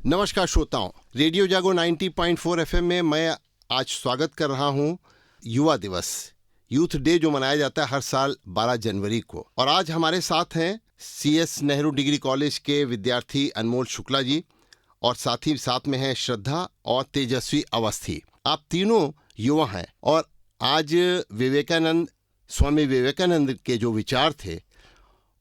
नमस्कार श्रोताओं, रेडियो जागो 90.4 एफएम में मैं आज स्वागत कर रहा हूं युवा दिवस, यूथ डे जो मनाया जाता है हर साल 12 जनवरी को। और आज हमारे साथ हैं CS नेहरू डिग्री कॉलेज के विद्यार्थी अनमोल शुक्ला जी और साथ में हैं श्रद्धा और तेजस्वी अवस्थी। आप तीनों युवा हैं और आज स्वामी विवेकानंद के जो विचार थे,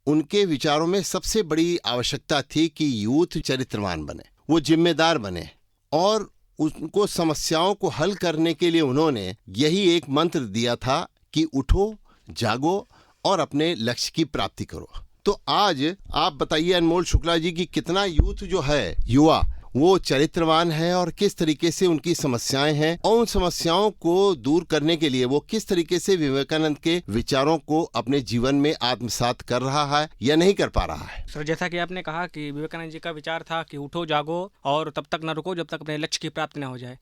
उनके विचारों में सबसे बड़ी आवश्यकता थी कि यूथ चरित्रवान बने, वो जिम्मेदार बने और उनको समस्याओं को हल करने के लिए उन्होंने यही एक मंत्र दिया था कि उठो, जागो और अपने लक्ष्य की प्राप्ति करो। तो आज आप बताइए अनमोल शुक्ला जी कि कितना यूथ जो है, युवा, वो चरित्रवान है और किस तरीके से उनकी समस्याएं हैं और उन समस्याओं को दूर करने के लिए वो किस तरीके से विवेकानंद के विचारों को अपने जीवन में आत्मसात कर रहा है या नहीं कर पा रहा है। सर, जैसा कि आपने कहा कि विवेकानंद जी का विचार था कि उठो, जागो और तब तक न रुको जब तक अपने लक्ष्य की प्राप्ति न हो जाए।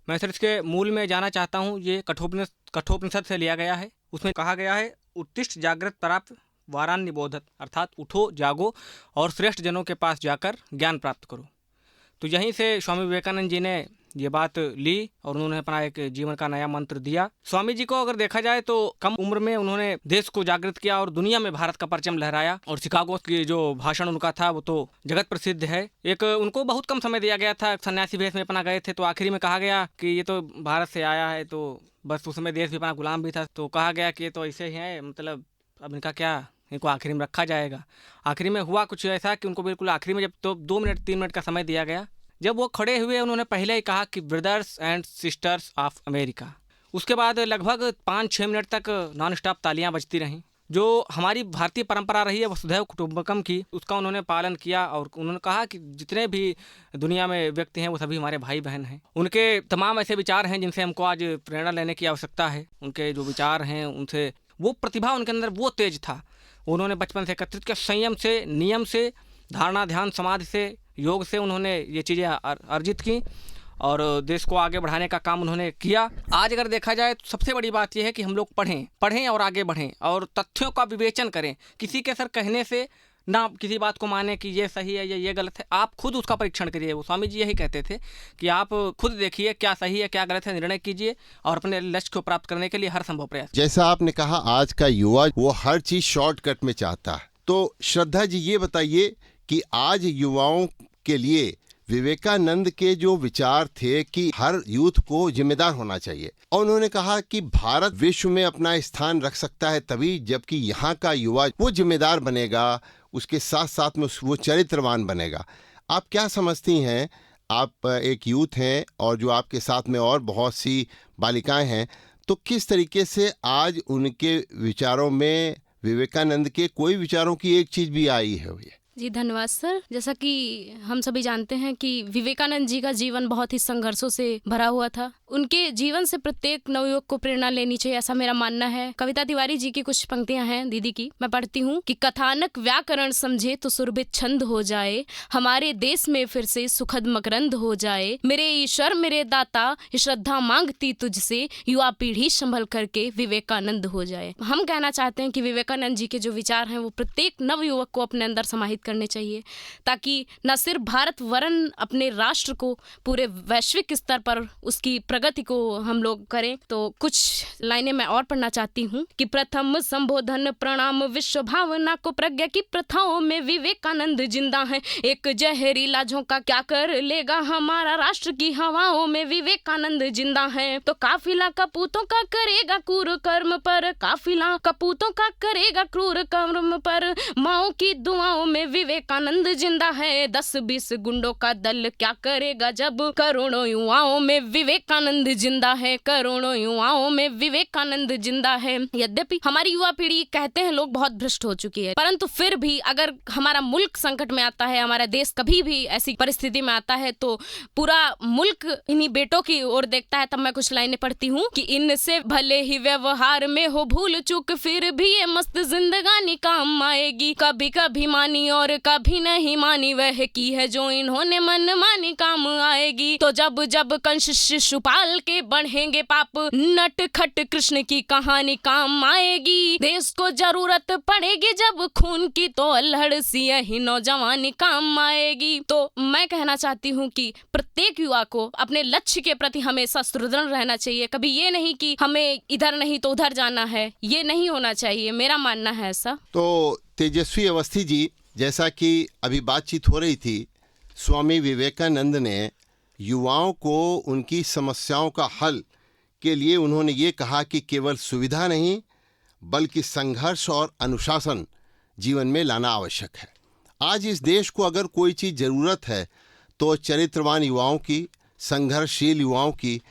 मैं सर इसके मूल में जाना चाहता हूँ। ये कठोपनिषद से लिया गया है। उसमें कहा गया है, उत्तिष्ठ जागृत प्राप्त वारान निबोधत, अर्थात उठो, जागो और श्रेष्ठ जनों के पास जाकर ज्ञान प्राप्त करो। तो यहीं से स्वामी विवेकानंद जी ने ये बात ली और उन्होंने अपना एक जीवन का नया मंत्र दिया। स्वामी जी को अगर देखा जाए तो कम उम्र में उन्होंने देश को जागृत किया और दुनिया में भारत का परचम लहराया। और शिकागो की जो भाषण उनका था वो तो जगत प्रसिद्ध है। एक उनको बहुत कम समय दिया गया था, सन्यासी भेष में अपना गए थे, तो आखिरी में कहा गया कि ये तो भारत से आया है, तो बस उसमें देश भी अपना गुलाम भी था, तो कहा गया कि ये तो ऐसे ही है, मतलब अब इनका क्या, इनको आखिरी में रखा जाएगा। आखिरी में हुआ कुछ ऐसा कि उनको बिल्कुल आखिरी में जब तो 2 मिनट 3 मिनट का समय दिया गया, जब वो खड़े हुए उन्होंने पहले ही कहा कि brothers and sisters of America. उसके बाद लगभग 5-6 मिनट तक नॉन स्टॉप तालियां बजती रहीं। जो हमारी भारतीय परंपरा रही है वसुधैव कुटुंबकम की, उसका उन्होंने पालन किया और उन्होंने कहा कि जितने भी दुनिया में व्यक्ति हैं वो सभी हमारे भाई बहन हैं। उनके तमाम ऐसे विचार हैं जिनसे हमको आज प्रेरणा लेने की आवश्यकता है। उनके जो विचार हैं उनसे वो प्रतिभा उनके अंदर वो तेज था, उन्होंने बचपन से एकत्रित किया। संयम से, नियम से, धारणा, ध्यान, समाधि से, योग से उन्होंने ये चीज़ें अर्जित की और देश को आगे बढ़ाने का काम उन्होंने किया। आज अगर देखा जाए तो सबसे बड़ी बात यह है कि हम लोग पढ़ें और आगे बढ़ें और तथ्यों का विवेचन करें। किसी के सर कहने से ना किसी बात को माने कि ये सही है या ये गलत है, आप खुद उसका परीक्षण करिए। वो स्वामी जी यही कहते थे कि आप खुद देखिए क्या सही है क्या गलत है, निर्णय कीजिए और अपने लक्ष्य को प्राप्त करने के लिए हर संभव प्रयास। जैसा आपने कहा, आज का युवा वो हर चीज शॉर्टकट में चाहता है। तो श्रद्धा जी ये बताइए कि आज युवाओं के लिए विवेकानंद के जो विचार थे कि हर यूथ को जिम्मेदार होना चाहिए और उन्होंने कहा कि भारत विश्व में अपना स्थान रख सकता है तभी जबकि यहाँ का युवा वो जिम्मेदार बनेगा, उसके साथ साथ में वो चरित्रवान बनेगा। आप क्या समझती हैं? आप एक यूथ हैं और जो आपके साथ में और बहुत सी बालिकाएं हैं, तो किस तरीके से आज उनके विचारों में विवेकानंद के कोई विचारों की एक चीज भी आई है? जी धन्यवाद सर। जैसा कि हम सभी जानते हैं कि विवेकानंद जी का जीवन बहुत ही संघर्षों से भरा हुआ था। उनके जीवन से प्रत्येक नवयुवक को प्रेरणा लेनी चाहिए, ऐसा मेरा मानना है। कविता तिवारी जी की कुछ पंक्तियां हैं दीदी की, मैं पढ़ती हूँ कि कथानक व्याकरण समझे तो सुरभित छंद हो जाए, हमारे देश में फिर से सुखद मकरंद हो जाए, मेरे ईश्वर मेरे दाता श्रद्धा मांगती तुझसे, युवा पीढ़ी संभल करके विवेकानंद हो जाए। हम कहना चाहते हैं कि विवेकानंद जी के जो विचार हैं वो प्रत्येक नवयुवक को अपने अंदर समाहित करने चाहिए ताकि न सिर्फ भारत वरन अपने राष्ट्र को पूरे वैश्विक स्तर पर उसकी प्रगति को हम लोग करें। तो कुछ लाइनें मैं और पढ़ना चाहती हूँ कि प्रथम संबोधन प्रणाम विश्व भावना को प्रज्ञा की प्रथाओं में विवेकानंद जिंदा है, एक जहरीला झोंका क्या कर लेगा हमारा राष्ट्र की हवाओं में विवेकानंद जिंदा है। तो काफिला कपूतों का करेगा क्रूर कर्म पर, काफिला कपूतों का करेगा क्रूर कर्म पर, माओ की दुआओं में विवेकानंद जिंदा है, 10-20 गुंडों का दल क्या करेगा जब करोड़ों युवाओं में विवेकानंद जिंदा है, करोड़ों युवाओं में विवेकानंद जिंदा है। यद्यपि हमारी युवा पीढ़ी कहते हैं लोग बहुत भ्रष्ट हो चुकी है, परंतु फिर भी अगर हमारा मुल्क संकट में आता है, हमारा देश कभी भी ऐसी परिस्थिति में आता है तो पूरा मुल्क इन्हीं बेटों की ओर देखता है। तब मैं कुछ लाइनें पढ़ती हूँ कि इनसे भले ही व्यवहार में हो भूल चूक फिर भी ये मस्त जिंदगानी काम आएगी, कभी कभी मानी और कभी नहीं मानी, वह की है जो इन्होंने मन मानी काम आएगी। तो जब जब कंस शिशुपाल के बढ़ेंगे पाप, नटखट कृष्ण की कहानी काम आएगी। देश को जरूरत पड़ेगी जब खून की, तो अल्हड़ सी यही नौजवानी काम आएगी। तो मैं कहना चाहती हूँ कि प्रत्येक युवा को अपने लक्ष्य के प्रति हमेशा सुदृढ़ रहना चाहिए। कभी ये नहीं कि हमें इधर नहीं तो उधर जाना है, ये नहीं होना चाहिए, मेरा मानना है ऐसा। तो तेजस्वी अवस्थी जी, जैसा कि अभी बातचीत हो रही थी, स्वामी विवेकानंद ने युवाओं को उनकी समस्याओं का हल के लिए उन्होंने ये कहा कि केवल सुविधा नहीं बल्कि संघर्ष और अनुशासन जीवन में लाना आवश्यक है। आज इस देश को अगर कोई चीज़ ज़रूरत है तो चरित्रवान युवाओं की, संघर्षशील युवाओं की,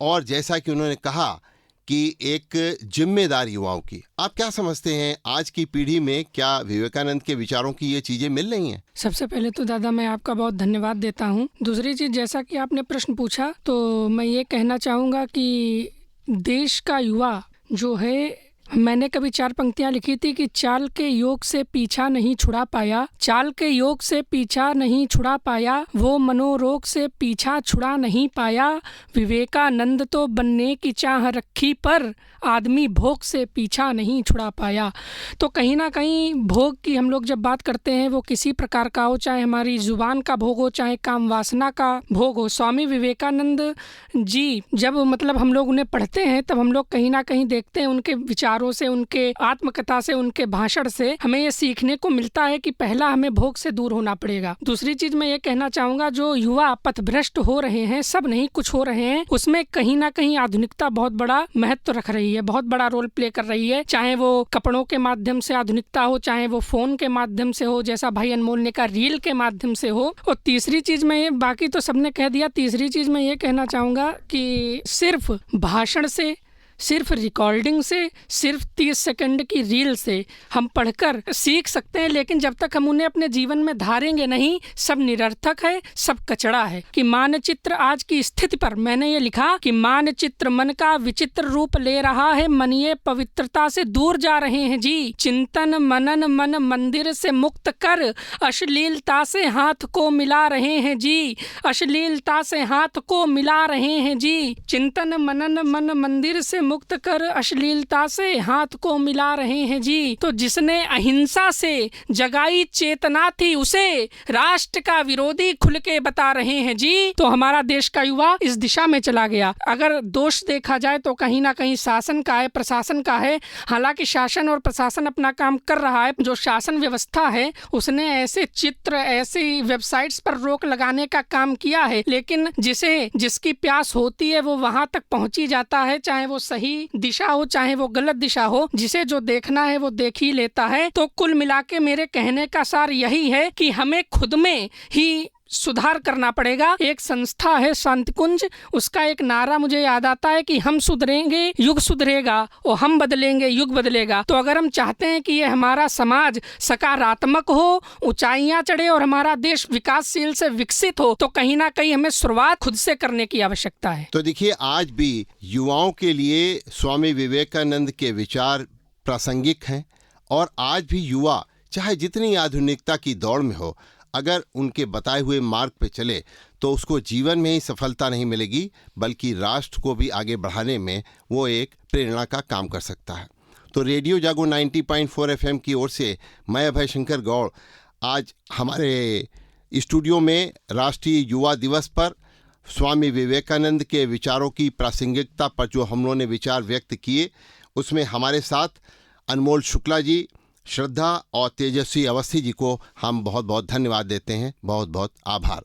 और जैसा कि उन्होंने कहा कि एक जिम्मेदार युवाओं की। आप क्या समझते हैं, आज की पीढ़ी में क्या विवेकानंद के विचारों की ये चीज़ें मिल रही हैं? सबसे पहले तो दादा मैं आपका बहुत धन्यवाद देता हूँ। दूसरी चीज़, जैसा कि आपने प्रश्न पूछा तो मैं ये कहना चाहूँगा कि देश का युवा जो है, मैंने कभी 4 पंक्तियां लिखी थी कि चाल के योग से पीछा नहीं छुड़ा पाया, चाल के योग से पीछा नहीं छुड़ा पाया, वो मनोरोग से पीछा छुड़ा नहीं पाया। विवेकानंद तो बनने की चाह रखी पर आदमी भोग से पीछा नहीं छुड़ा पाया। तो कहीं ना कहीं भोग की हम लोग जब बात करते हैं वो किसी प्रकार का हो, चाहे हमारी जुबान का भोग हो, चाहे काम वासना का भोग हो। स्वामी विवेकानंद जी जब मतलब हम लोग उन्हें पढ़ते हैं तब हम लोग कहीं ना कहीं देखते हैं उनके विचारों से, उनके आत्मकथा से, उनके भाषण से हमें ये सीखने को मिलता है कि पहला हमें भोग से दूर होना पड़ेगा। दूसरी चीज मैं ये कहना चाहूँगा, जो युवा पथभ्रष्ट हो रहे हैं, सब नहीं कुछ हो रहे हैं, उसमें कहीं ना कहीं आधुनिकता बहुत बड़ा महत्व रख रही है, बहुत बड़ा रोल प्ले कर रही है। चाहे वो कपड़ों के माध्यम से आधुनिकता हो, चाहे वो फोन के माध्यम से हो, जैसा भाई अनमोल ने कहा रील के माध्यम से हो। और तीसरी चीज मैं ये, बाकी तो सबने कह दिया, तीसरी चीज मैं ये कहना चाहूँगा कि सिर्फ भाषण से, सिर्फ रिकॉर्डिंग से, सिर्फ 30 सेकंड की रील से हम पढ़कर सीख सकते हैं, लेकिन जब तक हम उन्हें अपने जीवन में धारेंगे नहीं, सब निरर्थक है, सब कचड़ा है। कि मानचित्र आज की स्थिति पर मैंने ये लिखा कि मानचित्र मन का विचित्र रूप ले रहा है, मन ये पवित्रता से दूर जा रहे हैं जी। चिंतन मनन मन मंदिर से मुक्त कर अश्लीलता से हाथ को मिला रहे हैं जी, अश्लीलता से हाथ को मिला रहे हैं जी। चिंतन मनन मन मंदिर से मुक्त कर अश्लीलता से हाथ को मिला रहे हैं जी। तो जिसने अहिंसा से जगाई चेतना थी, उसे राष्ट्र का विरोधी खुल के बता रहे हैं जी। तो हमारा देश का युवा इस दिशा में चला गया। अगर दोष देखा जाए तो कहीं ना कहीं शासन का है, प्रशासन का है। हालांकि शासन और प्रशासन अपना काम कर रहा है, जो शासन व्यवस्था है उसने ऐसे चित्र, ऐसी वेबसाइट्स पर रोक लगाने का काम किया है, लेकिन जिसकी प्यास होती है वो वहां तक पहुंची जाता है, चाहे वो सही दिशा हो चाहे वो गलत दिशा हो, जिसे जो देखना है वो देख ही लेता है। तो कुल मिला के मेरे कहने का सार यही है कि हमें खुद में ही सुधार करना पड़ेगा। एक संस्था है शांतिकुंज, उसका एक नारा मुझे याद आता है कि हम सुधरेंगे युग सुधरेगा और हम बदलेंगे युग बदलेगा। तो अगर हम चाहते हैं कि ये हमारा समाज सकारात्मक हो, ऊंचाइयां चढ़े और हमारा देश विकासशील से विकसित हो, तो कहीं ना कहीं हमें शुरुआत खुद से करने की आवश्यकता है। तो देखिए, आज भी युवाओं के लिए स्वामी विवेकानंद के विचार प्रासंगिक हैं, और आज भी युवा चाहे जितनी आधुनिकता की दौड़ में हो, अगर उनके बताए हुए मार्ग पे चले तो उसको जीवन में ही सफलता नहीं मिलेगी, बल्कि राष्ट्र को भी आगे बढ़ाने में वो एक प्रेरणा का काम कर सकता है। तो रेडियो जागो 90.4 FM की ओर से मैं अभय शंकर गौड़ आज हमारे स्टूडियो में राष्ट्रीय युवा दिवस पर स्वामी विवेकानंद के विचारों की प्रासंगिकता पर जो हम लोगों ने विचार व्यक्त किए, उसमें हमारे साथ अनमोल शुक्ला जी, श्रद्धा और तेजस्वी अवस्थी जी को हम बहुत बहुत धन्यवाद देते हैं। बहुत बहुत आभार।